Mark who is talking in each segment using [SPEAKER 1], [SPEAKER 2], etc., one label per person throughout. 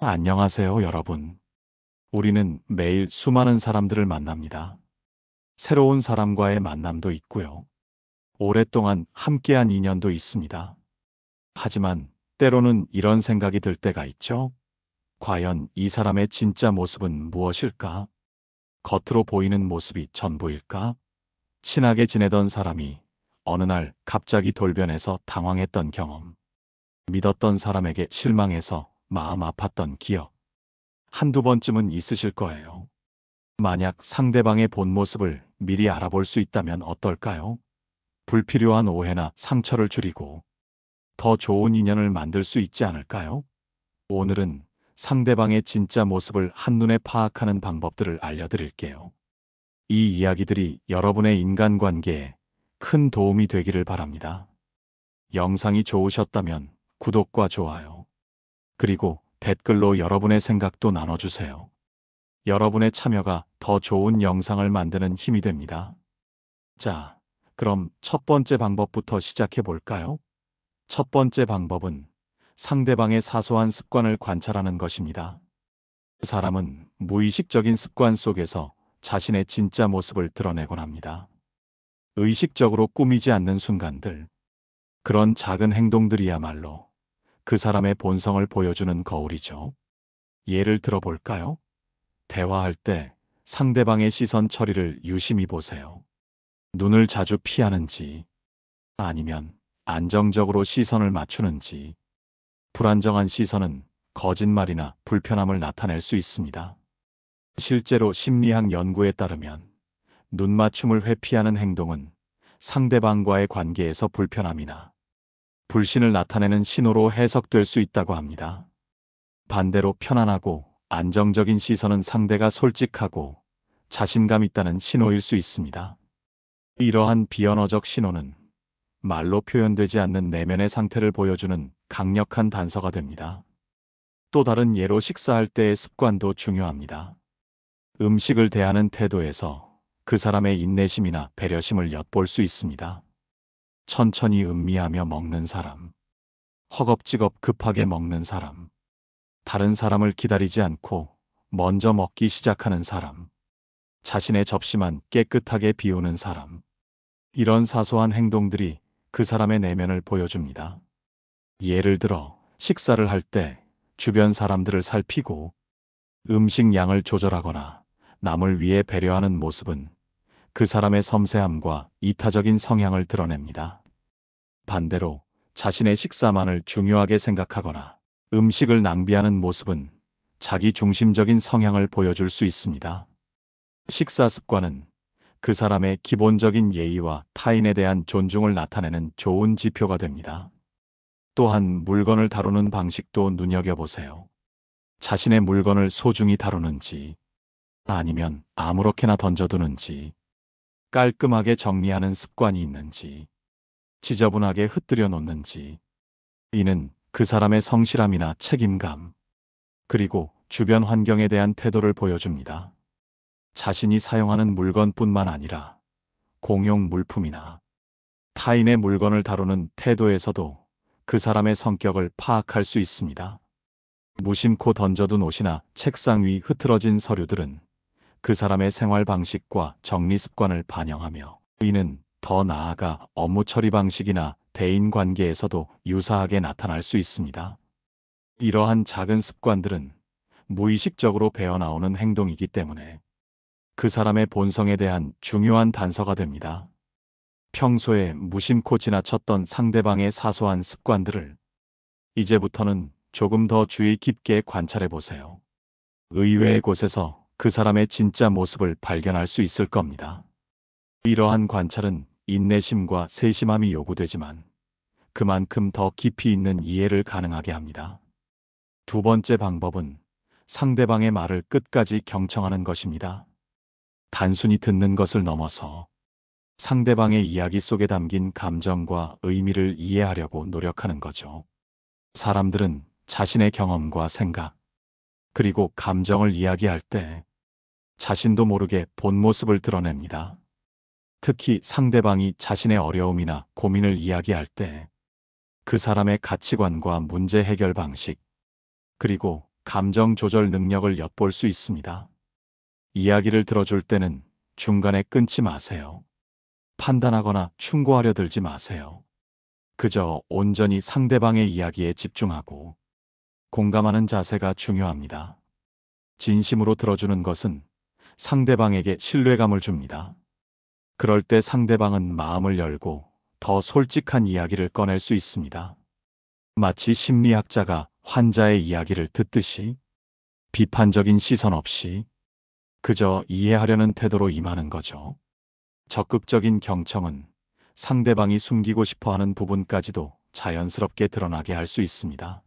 [SPEAKER 1] 안녕하세요, 여러분. 우리는 매일 수많은 사람들을 만납니다. 새로운 사람과의 만남도 있고요. 오랫동안 함께한 인연도 있습니다. 하지만 때로는 이런 생각이 들 때가 있죠. 과연 이 사람의 진짜 모습은 무엇일까? 겉으로 보이는 모습이 전부일까? 친하게 지내던 사람이 어느 날 갑자기 돌변해서 당황했던 경험. 믿었던 사람에게 실망해서 마음 아팠던 기억. 한두 번쯤은 있으실 거예요. 만약 상대방의 본 모습을 미리 알아볼 수 있다면 어떨까요? 불필요한 오해나 상처를 줄이고 더 좋은 인연을 만들 수 있지 않을까요? 오늘은 상대방의 진짜 모습을 한눈에 파악하는 방법들을 알려드릴게요. 이 이야기들이 여러분의 인간관계에 큰 도움이 되기를 바랍니다. 영상이 좋으셨다면 구독과 좋아요, 그리고 댓글로 여러분의 생각도 나눠주세요. 여러분의 참여가 더 좋은 영상을 만드는 힘이 됩니다. 자, 그럼 첫 번째 방법부터 시작해 볼까요? 첫 번째 방법은 상대방의 사소한 습관을 관찰하는 것입니다. 사람은 무의식적인 습관 속에서 자신의 진짜 모습을 드러내곤 합니다. 의식적으로 꾸미지 않는 순간들, 그런 작은 행동들이야말로 그 사람의 본성을 보여주는 거울이죠. 예를 들어 볼까요? 대화할 때 상대방의 시선 처리를 유심히 보세요. 눈을 자주 피하는지, 아니면 안정적으로 시선을 맞추는지. 불안정한 시선은 거짓말이나 불편함을 나타낼 수 있습니다. 실제로 심리학 연구에 따르면 눈 맞춤을 회피하는 행동은 상대방과의 관계에서 불편함이나 불신을 나타내는 신호로 해석될 수 있다고 합니다. 반대로 편안하고 안정적인 시선은 상대가 솔직하고 자신감 있다는 신호일 수 있습니다. 이러한 비언어적 신호는 말로 표현되지 않는 내면의 상태를 보여주는 강력한 단서가 됩니다. 또 다른 예로 식사할 때의 습관도 중요합니다. 음식을 대하는 태도에서 그 사람의 인내심이나 배려심을 엿볼 수 있습니다. 천천히 음미하며 먹는 사람, 허겁지겁 급하게 먹는 사람, 다른 사람을 기다리지 않고 먼저 먹기 시작하는 사람, 자신의 접시만 깨끗하게 비우는 사람. 이런 사소한 행동들이 그 사람의 내면을 보여줍니다. 예를 들어 식사를 할 때 주변 사람들을 살피고 음식 양을 조절하거나 남을 위해 배려하는 모습은 그 사람의 섬세함과 이타적인 성향을 드러냅니다. 반대로 자신의 식사만을 중요하게 생각하거나 음식을 낭비하는 모습은 자기 중심적인 성향을 보여줄 수 있습니다. 식사 습관은 그 사람의 기본적인 예의와 타인에 대한 존중을 나타내는 좋은 지표가 됩니다. 또한 물건을 다루는 방식도 눈여겨보세요. 자신의 물건을 소중히 다루는지, 아니면 아무렇게나 던져두는지, 깔끔하게 정리하는 습관이 있는지, 지저분하게 흩뜨려 놓는지. 이는 그 사람의 성실함이나 책임감, 그리고 주변 환경에 대한 태도를 보여줍니다. 자신이 사용하는 물건뿐만 아니라 공용 물품이나 타인의 물건을 다루는 태도에서도 그 사람의 성격을 파악할 수 있습니다. 무심코 던져둔 옷이나 책상 위 흐트러진 서류들은 그 사람의 생활 방식과 정리 습관을 반영하며, 이는 더 나아가 업무 처리 방식이나 대인 관계에서도 유사하게 나타날 수 있습니다. 이러한 작은 습관들은 무의식적으로 배어나오는 행동이기 때문에 그 사람의 본성에 대한 중요한 단서가 됩니다. 평소에 무심코 지나쳤던 상대방의 사소한 습관들을 이제부터는 조금 더 주의 깊게 관찰해 보세요. 의외의 곳에서 그 사람의 진짜 모습을 발견할 수 있을 겁니다. 이러한 관찰은 인내심과 세심함이 요구되지만 그만큼 더 깊이 있는 이해를 가능하게 합니다. 두 번째 방법은 상대방의 말을 끝까지 경청하는 것입니다. 단순히 듣는 것을 넘어서 상대방의 이야기 속에 담긴 감정과 의미를 이해하려고 노력하는 거죠. 사람들은 자신의 경험과 생각, 그리고 감정을 이야기할 때 자신도 모르게 본 모습을 드러냅니다. 특히 상대방이 자신의 어려움이나 고민을 이야기할 때 그 사람의 가치관과 문제 해결 방식, 그리고 감정 조절 능력을 엿볼 수 있습니다. 이야기를 들어줄 때는 중간에 끊지 마세요. 판단하거나 충고하려 들지 마세요. 그저 온전히 상대방의 이야기에 집중하고 공감하는 자세가 중요합니다. 진심으로 들어주는 것은 상대방에게 신뢰감을 줍니다. 그럴 때 상대방은 마음을 열고 더 솔직한 이야기를 꺼낼 수 있습니다. 마치 심리학자가 환자의 이야기를 듣듯이 비판적인 시선 없이 그저 이해하려는 태도로 임하는 거죠. 적극적인 경청은 상대방이 숨기고 싶어 하는 부분까지도 자연스럽게 드러나게 할 수 있습니다.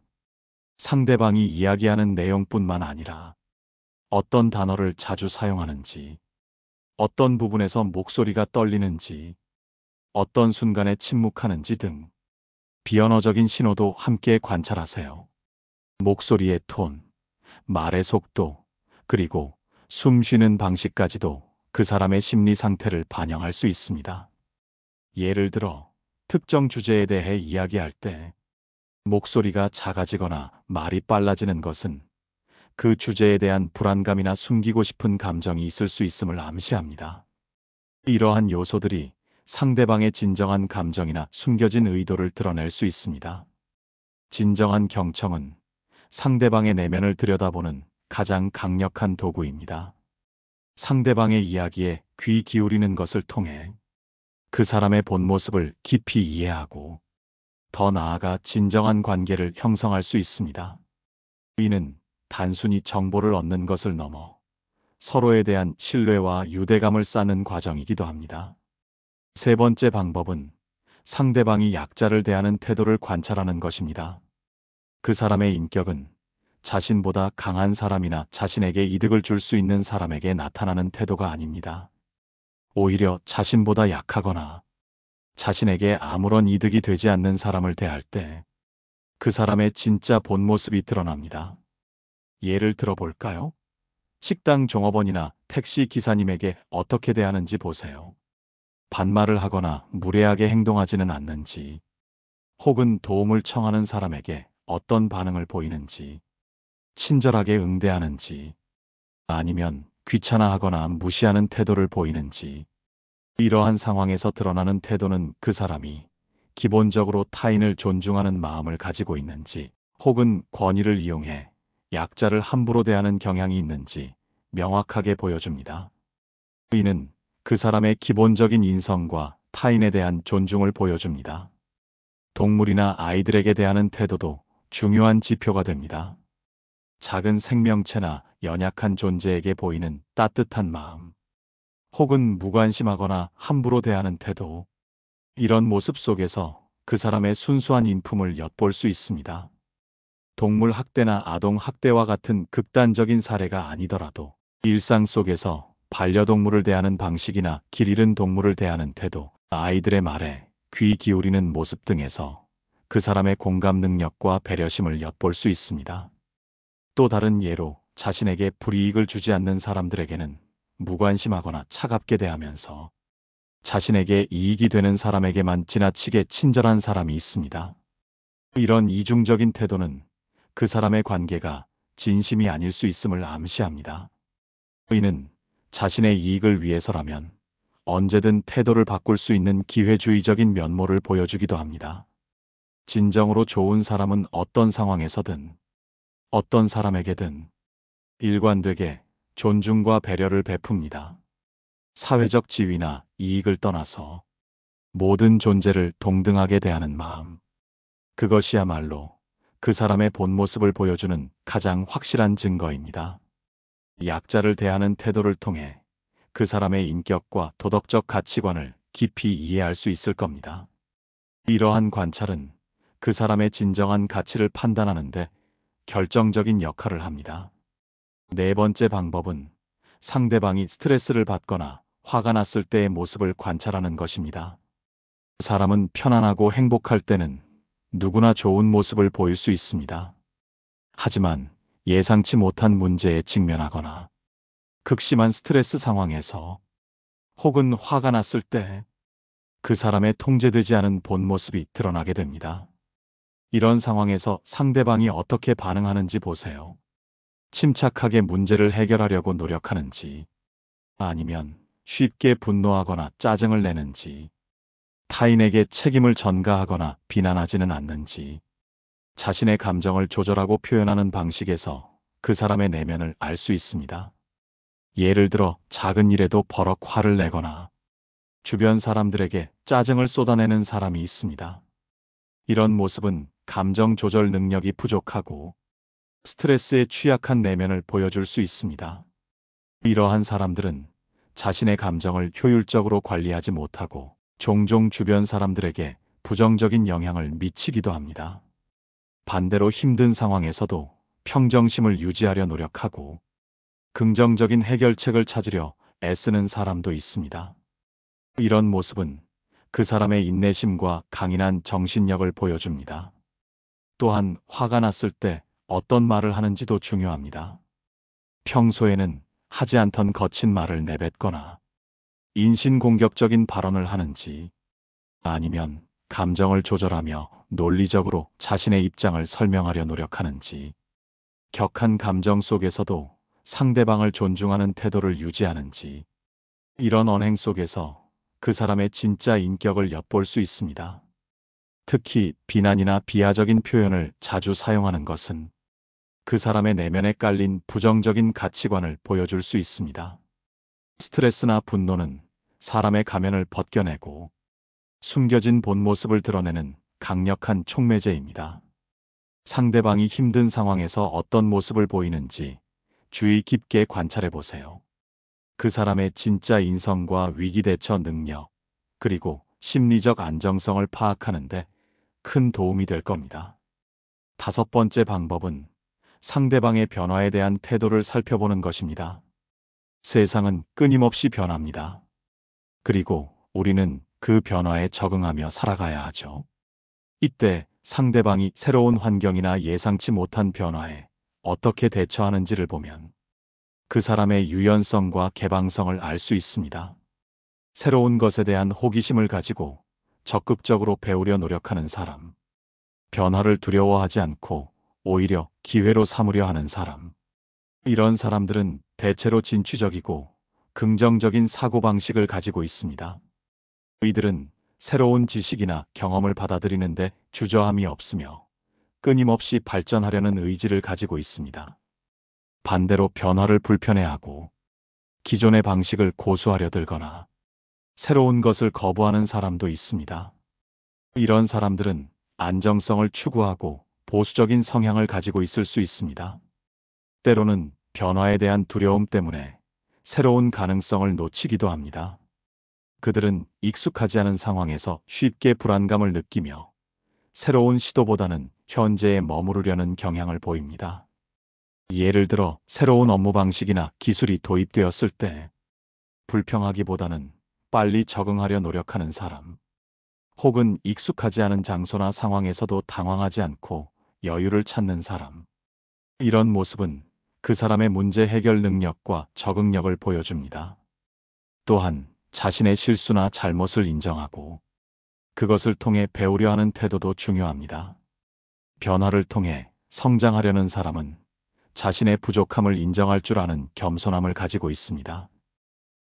[SPEAKER 1] 상대방이 이야기하는 내용뿐만 아니라 어떤 단어를 자주 사용하는지, 어떤 부분에서 목소리가 떨리는지, 어떤 순간에 침묵하는지 등 비언어적인 신호도 함께 관찰하세요. 목소리의 톤, 말의 속도, 그리고 숨 쉬는 방식까지도 그 사람의 심리 상태를 반영할 수 있습니다. 예를 들어, 특정 주제에 대해 이야기할 때 목소리가 작아지거나 말이 빨라지는 것은 그 주제에 대한 불안감이나 숨기고 싶은 감정이 있을 수 있음을 암시합니다. 이러한 요소들이 상대방의 진정한 감정이나 숨겨진 의도를 드러낼 수 있습니다. 진정한 경청은 상대방의 내면을 들여다보는 가장 강력한 도구입니다. 상대방의 이야기에 귀 기울이는 것을 통해 그 사람의 본 모습을 깊이 이해하고 더 나아가 진정한 관계를 형성할 수 있습니다. 이는 단순히 정보를 얻는 것을 넘어 서로에 대한 신뢰와 유대감을 쌓는 과정이기도 합니다. 세 번째 방법은 상대방이 약자를 대하는 태도를 관찰하는 것입니다. 그 사람의 인격은 자신보다 강한 사람이나 자신에게 이득을 줄 수 있는 사람에게 나타나는 태도가 아닙니다. 오히려 자신보다 약하거나 자신에게 아무런 이득이 되지 않는 사람을 대할 때 그 사람의 진짜 본 모습이 드러납니다. 예를 들어볼까요? 식당 종업원이나 택시 기사님에게 어떻게 대하는지 보세요. 반말을 하거나 무례하게 행동하지는 않는지, 혹은 도움을 청하는 사람에게 어떤 반응을 보이는지, 친절하게 응대하는지, 아니면 귀찮아하거나 무시하는 태도를 보이는지, 이러한 상황에서 드러나는 태도는 그 사람이 기본적으로 타인을 존중하는 마음을 가지고 있는지, 혹은 권위를 이용해 약자를 함부로 대하는 경향이 있는지 명확하게 보여줍니다. 이는 그 사람의 기본적인 인성과 타인에 대한 존중을 보여줍니다. 동물이나 아이들에게 대하는 태도도 중요한 지표가 됩니다. 작은 생명체나 연약한 존재에게 보이는 따뜻한 마음, 혹은 무관심하거나 함부로 대하는 태도, 이런 모습 속에서 그 사람의 순수한 인품을 엿볼 수 있습니다. 동물 학대나 아동 학대와 같은 극단적인 사례가 아니더라도 일상 속에서 반려동물을 대하는 방식이나 길 잃은 동물을 대하는 태도, 아이들의 말에 귀 기울이는 모습 등에서 그 사람의 공감 능력과 배려심을 엿볼 수 있습니다. 또 다른 예로 자신에게 불이익을 주지 않는 사람들에게는 무관심하거나 차갑게 대하면서 자신에게 이익이 되는 사람에게만 지나치게 친절한 사람이 있습니다. 이런 이중적인 태도는 그 사람의 관계가 진심이 아닐 수 있음을 암시합니다. 이는 자신의 이익을 위해서라면 언제든 태도를 바꿀 수 있는 기회주의적인 면모를 보여주기도 합니다. 진정으로 좋은 사람은 어떤 상황에서든 어떤 사람에게든 일관되게 존중과 배려를 베풉니다. 사회적 지위나 이익을 떠나서 모든 존재를 동등하게 대하는 마음. 그것이야말로 그 사람의 본 모습을 보여주는 가장 확실한 증거입니다. 약자를 대하는 태도를 통해 그 사람의 인격과 도덕적 가치관을 깊이 이해할 수 있을 겁니다. 이러한 관찰은 그 사람의 진정한 가치를 판단하는데 결정적인 역할을 합니다. 네 번째 방법은 상대방이 스트레스를 받거나 화가 났을 때의 모습을 관찰하는 것입니다. 사람은 편안하고 행복할 때는 누구나 좋은 모습을 보일 수 있습니다. 하지만 예상치 못한 문제에 직면하거나 극심한 스트레스 상황에서 혹은 화가 났을 때 그 사람의 통제되지 않은 본 모습이 드러나게 됩니다. 이런 상황에서 상대방이 어떻게 반응하는지 보세요. 침착하게 문제를 해결하려고 노력하는지, 아니면 쉽게 분노하거나 짜증을 내는지, 타인에게 책임을 전가하거나 비난하지는 않는지, 자신의 감정을 조절하고 표현하는 방식에서 그 사람의 내면을 알 수 있습니다. 예를 들어 작은 일에도 버럭 화를 내거나 주변 사람들에게 짜증을 쏟아내는 사람이 있습니다. 이런 모습은 감정 조절 능력이 부족하고 스트레스에 취약한 내면을 보여줄 수 있습니다. 이러한 사람들은 자신의 감정을 효율적으로 관리하지 못하고 종종 주변 사람들에게 부정적인 영향을 미치기도 합니다. 반대로 힘든 상황에서도 평정심을 유지하려 노력하고 긍정적인 해결책을 찾으려 애쓰는 사람도 있습니다. 이런 모습은 그 사람의 인내심과 강인한 정신력을 보여줍니다. 또한 화가 났을 때 어떤 말을 하는지도 중요합니다. 평소에는 하지 않던 거친 말을 내뱉거나 인신공격적인 발언을 하는지, 아니면 감정을 조절하며 논리적으로 자신의 입장을 설명하려 노력하는지, 격한 감정 속에서도 상대방을 존중하는 태도를 유지하는지, 이런 언행 속에서 그 사람의 진짜 인격을 엿볼 수 있습니다. 특히 비난이나 비하적인 표현을 자주 사용하는 것은 그 사람의 내면에 깔린 부정적인 가치관을 보여줄 수 있습니다. 스트레스나 분노는 사람의 가면을 벗겨내고 숨겨진 본 모습을 드러내는 강력한 촉매제입니다. 상대방이 힘든 상황에서 어떤 모습을 보이는지 주의 깊게 관찰해 보세요. 그 사람의 진짜 인성과 위기 대처 능력, 그리고 심리적 안정성을 파악하는데 큰 도움이 될 겁니다. 다섯 번째 방법은 상대방의 변화에 대한 태도를 살펴보는 것입니다. 세상은 끊임없이 변합니다. 그리고 우리는 그 변화에 적응하며 살아가야 하죠. 이때 상대방이 새로운 환경이나 예상치 못한 변화에 어떻게 대처하는지를 보면 그 사람의 유연성과 개방성을 알 수 있습니다. 새로운 것에 대한 호기심을 가지고 적극적으로 배우려 노력하는 사람, 변화를 두려워하지 않고 오히려 기회로 삼으려 하는 사람, 이런 사람들은 대체로 진취적이고 긍정적인 사고방식을 가지고 있습니다. 이들은 새로운 지식이나 경험을 받아들이는데 주저함이 없으며 끊임없이 발전하려는 의지를 가지고 있습니다. 반대로 변화를 불편해하고 기존의 방식을 고수하려 들거나 새로운 것을 거부하는 사람도 있습니다. 이런 사람들은 안정성을 추구하고 보수적인 성향을 가지고 있을 수 있습니다. 때로는 변화에 대한 두려움 때문에 새로운 가능성을 놓치기도 합니다. 그들은 익숙하지 않은 상황에서 쉽게 불안감을 느끼며 새로운 시도보다는 현재에 머무르려는 경향을 보입니다. 예를 들어 새로운 업무 방식이나 기술이 도입되었을 때 불평하기보다는 빨리 적응하려 노력하는 사람, 혹은 익숙하지 않은 장소나 상황에서도 당황하지 않고 여유를 찾는 사람, 이런 모습은 그 사람의 문제 해결 능력과 적응력을 보여줍니다. 또한 자신의 실수나 잘못을 인정하고 그것을 통해 배우려 하는 태도도 중요합니다. 변화를 통해 성장하려는 사람은 자신의 부족함을 인정할 줄 아는 겸손함을 가지고 있습니다.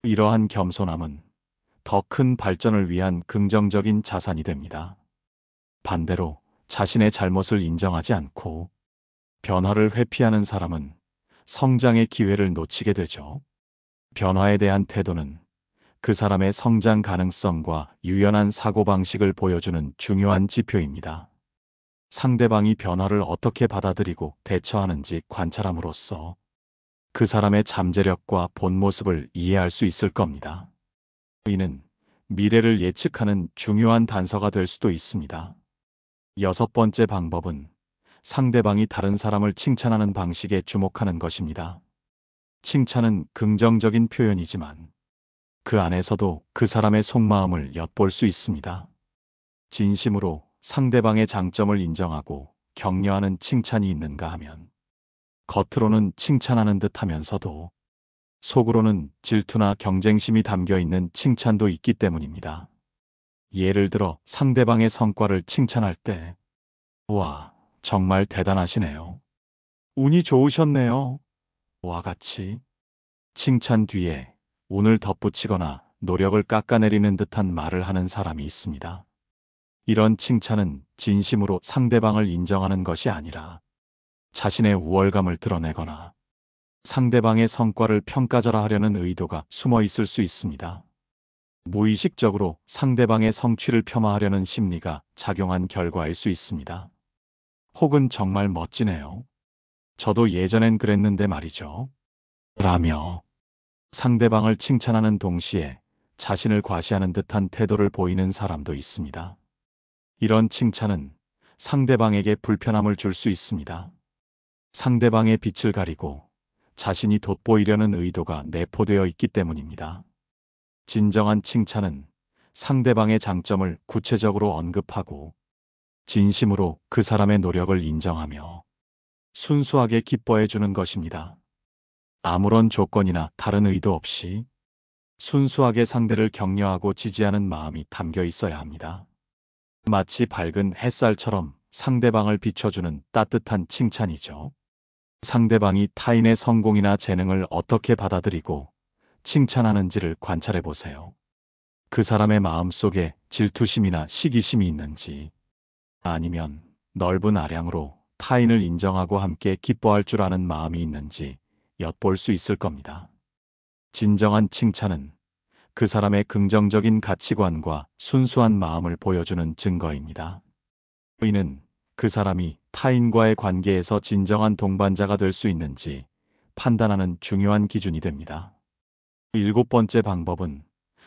[SPEAKER 1] 이러한 겸손함은 더 큰 발전을 위한 긍정적인 자산이 됩니다. 반대로 자신의 잘못을 인정하지 않고 변화를 회피하는 사람은 성장의 기회를 놓치게 되죠. 변화에 대한 태도는 그 사람의 성장 가능성과 유연한 사고방식을 보여주는 중요한 지표입니다. 상대방이 변화를 어떻게 받아들이고 대처하는지 관찰함으로써 그 사람의 잠재력과 본 모습을 이해할 수 있을 겁니다. 이는 미래를 예측하는 중요한 단서가 될 수도 있습니다. 여섯 번째 방법은 상대방이 다른 사람을 칭찬하는 방식에 주목하는 것입니다. 칭찬은 긍정적인 표현이지만 그 안에서도 그 사람의 속마음을 엿볼 수 있습니다. 진심으로 상대방의 장점을 인정하고 격려하는 칭찬이 있는가 하면 겉으로는 칭찬하는 듯 하면서도 속으로는 질투나 경쟁심이 담겨 있는 칭찬도 있기 때문입니다. 예를 들어 상대방의 성과를 칭찬할 때, 와, 정말 대단하시네요. 운이 좋으셨네요. 와 같이 칭찬 뒤에 운을 덧붙이거나 노력을 깎아내리는 듯한 말을 하는 사람이 있습니다. 이런 칭찬은 진심으로 상대방을 인정하는 것이 아니라 자신의 우월감을 드러내거나 상대방의 성과를 평가절하하려는 의도가 숨어 있을 수 있습니다. 무의식적으로 상대방의 성취를 폄하하려는 심리가 작용한 결과일 수 있습니다. 혹은 정말 멋지네요. 저도 예전엔 그랬는데 말이죠. 라며 상대방을 칭찬하는 동시에 자신을 과시하는 듯한 태도를 보이는 사람도 있습니다. 이런 칭찬은 상대방에게 불편함을 줄 수 있습니다. 상대방의 빛을 가리고 자신이 돋보이려는 의도가 내포되어 있기 때문입니다. 진정한 칭찬은 상대방의 장점을 구체적으로 언급하고 진심으로 그 사람의 노력을 인정하며 순수하게 기뻐해 주는 것입니다. 아무런 조건이나 다른 의도 없이 순수하게 상대를 격려하고 지지하는 마음이 담겨 있어야 합니다. 마치 밝은 햇살처럼 상대방을 비춰주는 따뜻한 칭찬이죠. 상대방이 타인의 성공이나 재능을 어떻게 받아들이고 칭찬하는지를 관찰해 보세요. 그 사람의 마음 속에 질투심이나 시기심이 있는지, 아니면 넓은 아량으로 타인을 인정하고 함께 기뻐할 줄 아는 마음이 있는지 엿볼 수 있을 겁니다. 진정한 칭찬은 그 사람의 긍정적인 가치관과 순수한 마음을 보여주는 증거입니다. 이는 그 사람이 타인과의 관계에서 진정한 동반자가 될 수 있는지 판단하는 중요한 기준이 됩니다. 7번째 방법은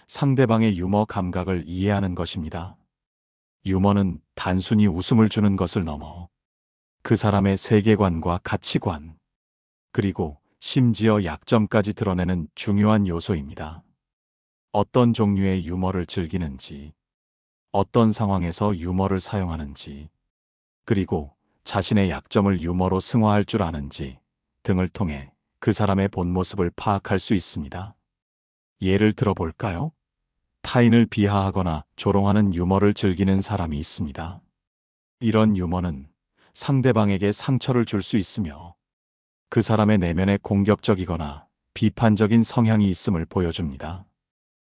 [SPEAKER 1] 상대방의 유머 감각을 이해하는 것입니다. 유머는 단순히 웃음을 주는 것을 넘어 그 사람의 세계관과 가치관, 그리고 심지어 약점까지 드러내는 중요한 요소입니다. 어떤 종류의 유머를 즐기는지, 어떤 상황에서 유머를 사용하는지, 그리고 자신의 약점을 유머로 승화할 줄 아는지 등을 통해 그 사람의 본 모습을 파악할 수 있습니다. 예를 들어 볼까요? 타인을 비하하거나 조롱하는 유머를 즐기는 사람이 있습니다. 이런 유머는 상대방에게 상처를 줄 수 있으며 그 사람의 내면에 공격적이거나 비판적인 성향이 있음을 보여줍니다.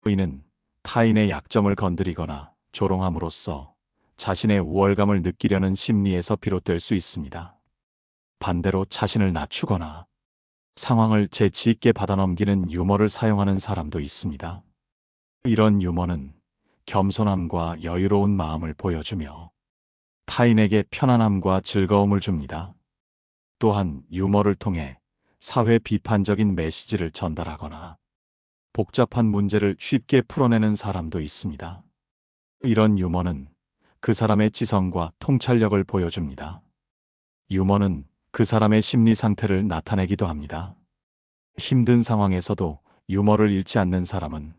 [SPEAKER 1] 이는 타인의 약점을 건드리거나 조롱함으로써 자신의 우월감을 느끼려는 심리에서 비롯될 수 있습니다. 반대로 자신을 낮추거나 상황을 재치 있게 받아넘기는 유머를 사용하는 사람도 있습니다. 이런 유머는 겸손함과 여유로운 마음을 보여주며 타인에게 편안함과 즐거움을 줍니다. 또한 유머를 통해 사회 비판적인 메시지를 전달하거나 복잡한 문제를 쉽게 풀어내는 사람도 있습니다. 이런 유머는 그 사람의 지성과 통찰력을 보여줍니다. 유머는 그 사람의 심리 상태를 나타내기도 합니다. 힘든 상황에서도 유머를 잃지 않는 사람은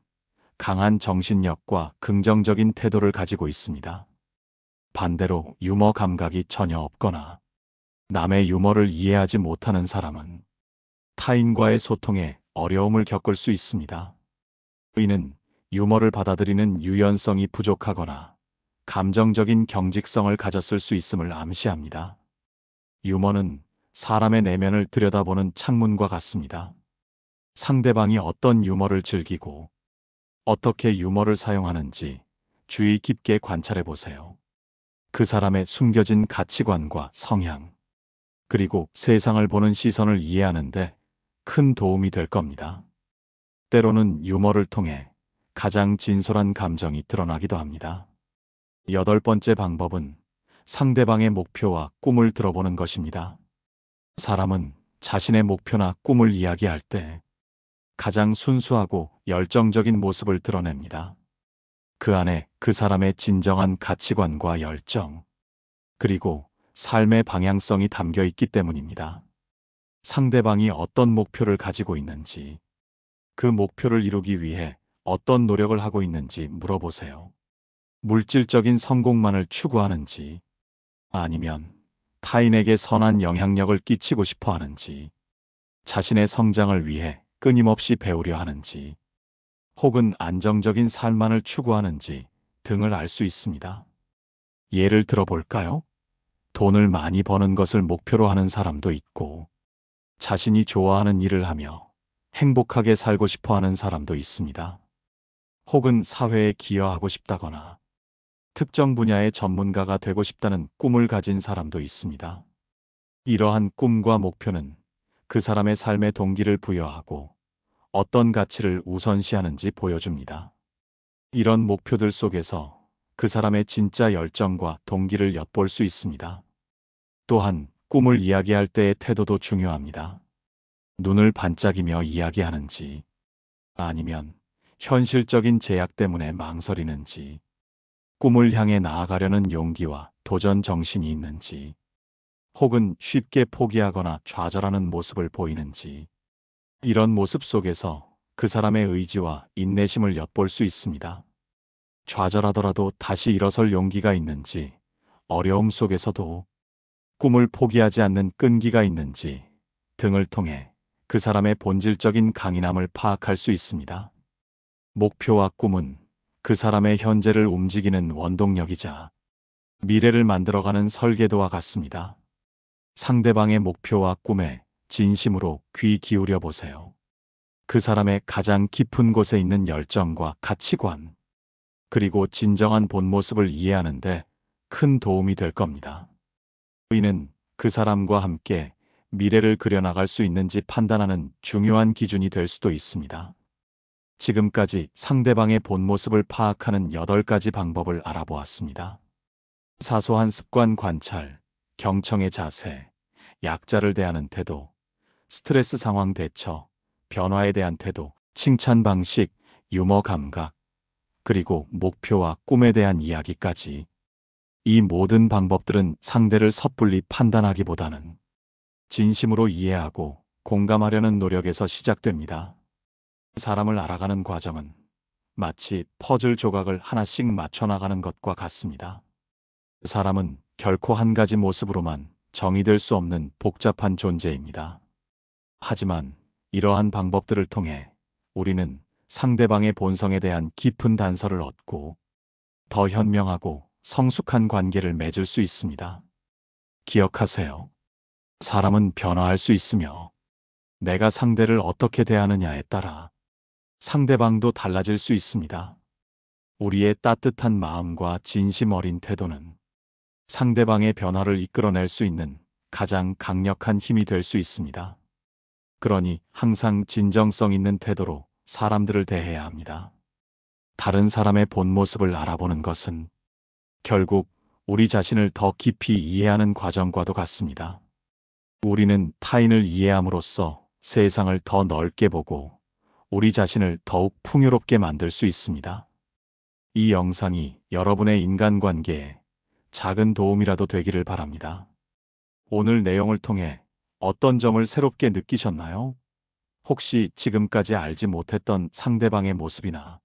[SPEAKER 1] 강한 정신력과 긍정적인 태도를 가지고 있습니다. 반대로 유머 감각이 전혀 없거나 남의 유머를 이해하지 못하는 사람은 타인과의 소통에 어려움을 겪을 수 있습니다. 이는 유머를 받아들이는 유연성이 부족하거나 감정적인 경직성을 가졌을 수 있음을 암시합니다. 유머는 사람의 내면을 들여다보는 창문과 같습니다. 상대방이 어떤 유머를 즐기고 어떻게 유머를 사용하는지 주의 깊게 관찰해 보세요. 그 사람의 숨겨진 가치관과 성향, 그리고 세상을 보는 시선을 이해하는데 큰 도움이 될 겁니다. 때로는 유머를 통해 가장 진솔한 감정이 드러나기도 합니다. 8번째 방법은 상대방의 목표와 꿈을 들어보는 것입니다. 사람은 자신의 목표나 꿈을 이야기할 때 가장 순수하고 열정적인 모습을 드러냅니다. 그 안에 그 사람의 진정한 가치관과 열정, 그리고 삶의 방향성이 담겨 있기 때문입니다. 상대방이 어떤 목표를 가지고 있는지, 그 목표를 이루기 위해 어떤 노력을 하고 있는지 물어보세요. 물질적인 성공만을 추구하는지, 아니면 타인에게 선한 영향력을 끼치고 싶어 하는지, 자신의 성장을 위해 끊임없이 배우려 하는지, 혹은 안정적인 삶만을 추구하는지 등을 알 수 있습니다. 예를 들어 볼까요? 돈을 많이 버는 것을 목표로 하는 사람도 있고, 자신이 좋아하는 일을 하며 행복하게 살고 싶어 하는 사람도 있습니다. 혹은 사회에 기여하고 싶다거나 특정 분야의 전문가가 되고 싶다는 꿈을 가진 사람도 있습니다. 이러한 꿈과 목표는 그 사람의 삶의 동기를 부여하고 어떤 가치를 우선시하는지 보여줍니다. 이런 목표들 속에서 그 사람의 진짜 열정과 동기를 엿볼 수 있습니다. 또한 꿈을 이야기할 때의 태도도 중요합니다. 눈을 반짝이며 이야기하는지, 아니면 현실적인 제약 때문에 망설이는지, 꿈을 향해 나아가려는 용기와 도전 정신이 있는지, 혹은 쉽게 포기하거나 좌절하는 모습을 보이는지, 이런 모습 속에서 그 사람의 의지와 인내심을 엿볼 수 있습니다. 좌절하더라도 다시 일어설 용기가 있는지, 어려움 속에서도 꿈을 포기하지 않는 끈기가 있는지 등을 통해 그 사람의 본질적인 강인함을 파악할 수 있습니다. 목표와 꿈은 그 사람의 현재를 움직이는 원동력이자 미래를 만들어가는 설계도와 같습니다. 상대방의 목표와 꿈에 진심으로 귀 기울여 보세요. 그 사람의 가장 깊은 곳에 있는 열정과 가치관, 그리고 진정한 본 모습을 이해하는데 큰 도움이 될 겁니다. 이는 그 사람과 함께 미래를 그려나갈 수 있는지 판단하는 중요한 기준이 될 수도 있습니다. 지금까지 상대방의 본 모습을 파악하는 8가지 방법을 알아보았습니다. 사소한 습관 관찰, 경청의 자세, 약자를 대하는 태도, 스트레스 상황 대처, 변화에 대한 태도, 칭찬 방식, 유머 감각, 그리고 목표와 꿈에 대한 이야기까지. 이 모든 방법들은 상대를 섣불리 판단하기보다는 진심으로 이해하고 공감하려는 노력에서 시작됩니다. 사람을 알아가는 과정은 마치 퍼즐 조각을 하나씩 맞춰나가는 것과 같습니다. 사람은 결코 한 가지 모습으로만 정의될 수 없는 복잡한 존재입니다. 하지만 이러한 방법들을 통해 우리는 상대방의 본성에 대한 깊은 단서를 얻고 더 현명하고 성숙한 관계를 맺을 수 있습니다. 기억하세요. 사람은 변화할 수 있으며 내가 상대를 어떻게 대하느냐에 따라 상대방도 달라질 수 있습니다. 우리의 따뜻한 마음과 진심 어린 태도는 상대방의 변화를 이끌어낼 수 있는 가장 강력한 힘이 될 수 있습니다. 그러니 항상 진정성 있는 태도로 사람들을 대해야 합니다. 다른 사람의 본 모습을 알아보는 것은 결국 우리 자신을 더 깊이 이해하는 과정과도 같습니다. 우리는 타인을 이해함으로써 세상을 더 넓게 보고 우리 자신을 더욱 풍요롭게 만들 수 있습니다. 이 영상이 여러분의 인간관계에 작은 도움이라도 되기를 바랍니다. 오늘 내용을 통해 어떤 점을 새롭게 느끼셨나요? 혹시 지금까지 알지 못했던 상대방의 모습이나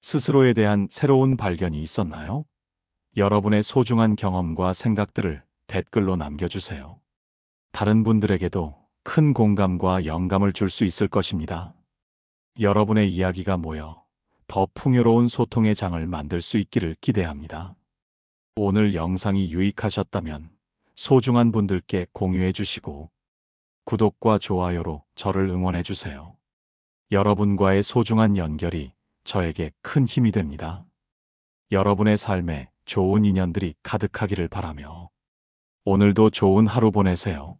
[SPEAKER 1] 스스로에 대한 새로운 발견이 있었나요? 여러분의 소중한 경험과 생각들을 댓글로 남겨주세요. 다른 분들에게도 큰 공감과 영감을 줄 수 있을 것입니다. 여러분의 이야기가 모여 더 풍요로운 소통의 장을 만들 수 있기를 기대합니다. 오늘 영상이 유익하셨다면 소중한 분들께 공유해 주시고 구독과 좋아요로 저를 응원해 주세요. 여러분과의 소중한 연결이 저에게 큰 힘이 됩니다. 여러분의 삶에 좋은 인연들이 가득하기를 바라며 오늘도 좋은 하루 보내세요.